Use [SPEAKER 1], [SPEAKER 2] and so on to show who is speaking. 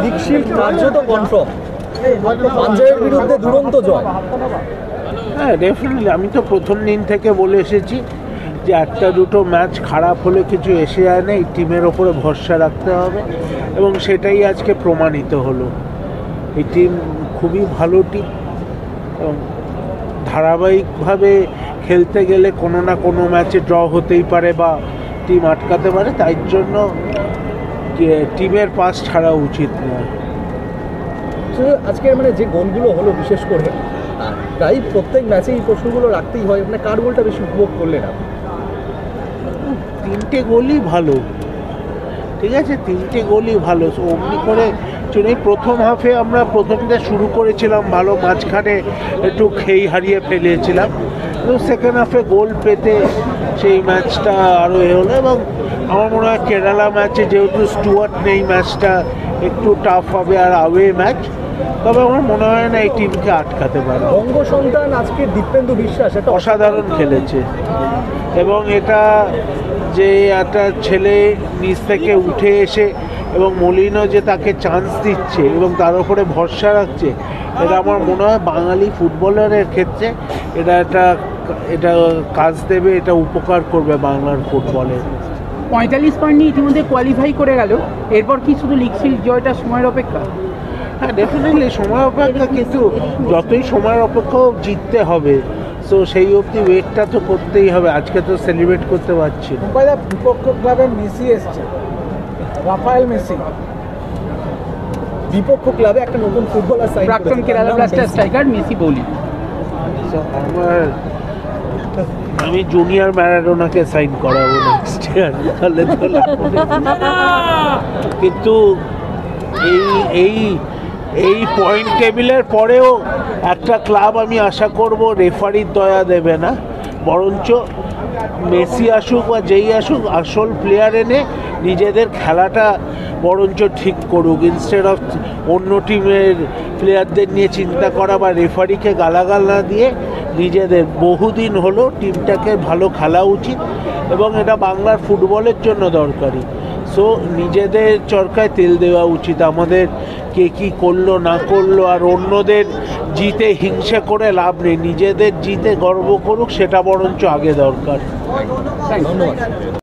[SPEAKER 1] League shield কার্যত confirm, পাঞ্জাবের বিরুদ্ধে দুরন্ত জয়।
[SPEAKER 2] হ্যাঁ, ডেফিনেটলি। আমি তো প্রথম দিন থেকে বলে এসেছি যে একটা দুটো ম্যাচ খারাপ হলে কিছু এসে যায় না, এই টিমের ওপরে ভরসা রাখতে হবে, এবং সেটাই আজকে প্রমাণিত হলো। এই টিম খুবই ভালো টিম, এবং ধারাবাহিকভাবে খেলতে গেলে কোনো না কোনো ম্যাচে ড্র হতেই পারে বা টিম আটকাতে পারে, তাই জন্য টিমের পাস ছাড়া উচিত নয়।
[SPEAKER 1] আজকের যে গোলগুলো হলো, বিশেষ করে প্রায় প্রত্যেক ম্যাচে এই প্রশ্নগুলো রাখতেই হয়, কার গোলটা বেশি উপভোগ করলেন আপনি?
[SPEAKER 2] তিনটে গোলই ভালো, ঠিক আছে, তিনটে গোলই ভালো। অমনি করে এই প্রথম হাফে আমরা প্রথমটা শুরু করেছিলাম ভালো, মাঝখানে একটু খেই হারিয়ে ফেলেছিলাম, তো সেকেন্ড হাফে গোল পেতে সেই ম্যাচটা আরও হলো। এবং আমার মনে হয় কেরালা ম্যাচে যেহেতু স্টুয়ার্ট নেই, ম্যাচটা একটু টাফ হবে আর আওয়ে ম্যাচ, তবে আমার মনে হয় না এই টিমকে আটকাতে পারে।
[SPEAKER 1] বঙ্গ সন্তান আজকে দীপেন্দু বিশ্বাস একটা
[SPEAKER 2] অসাধারণ খেলেছে, এবং এটা যে একটা ছেলে নিচ থেকে উঠে এসে এবং মলিনও যে তাকে চান্স দিচ্ছে এবং তার উপরে ভরসা রাখছে, এটা আমার মনে হয় বাঙালি ফুটবলারের ক্ষেত্রে এটা কাজ দেবে, এটা উপকার করবে বাংলার ফুটবলে।
[SPEAKER 3] 45 পয়েন্ট নিয়ে ইতিমধ্যে কোয়ালিফাই করে গেল, এরপর কি শুধু লিগশিল্ড জয়টা সময়ের অপেক্ষা?
[SPEAKER 2] হ্যাঁ, ডেফিনেটলি সময় অপেক্ষা, কিন্তু যতই সময়ের অপেক্ষাও জিততে হবে, তো সেই অবধি ওয়েটটা তো করতেই হবে। আজকে তো সেলিব্রেট করতে পারছি না।
[SPEAKER 1] বিপক্ষ ক্লাবের মেসি এসছে, রাফায়েল মেসি বিপক্ষ ক্লাবে একটা নতুন ফুটবলার সাইন করেছে,
[SPEAKER 3] প্রাক্তন কেরালা ব্লাস্টার স্ট্রাইকার মেসি বলি।
[SPEAKER 2] আমি জুনিয়র ম্যারাডোনাকে সাইন করাবো নেক্সট ইয়ার, তাহলে তো কিন্তু এই পয়েন্ট টেবিলের পরেও একটা ক্লাব আমি আশা করব রেফারির দয়া দেবে না, বরঞ্চ মেসি আসুক বা যেই আসুক, আসল প্লেয়ার এনে নিজেদের খেলাটা বরঞ্চ ঠিক করুক, ইনস্টেড অফ অন্য টিমের প্লেয়ারদের নিয়ে চিন্তা করা বা রেফারিকে গালাগাল না দিয়ে নিজেদের। বহুদিন হলো টিমটাকে ভালো খেলা উচিত, এবং এটা বাংলার ফুটবলের জন্য দরকারি। সো নিজেদের চরকায় তেল দেওয়া উচিত আমাদের, কে কী করলো না করলো, আর অন্যদের জিতে হিংসা করে লাভ নেই, নিজেদের জিতে গর্ব করুক, সেটা বরঞ্চ আগে দরকার।
[SPEAKER 1] ধন্যবাদ।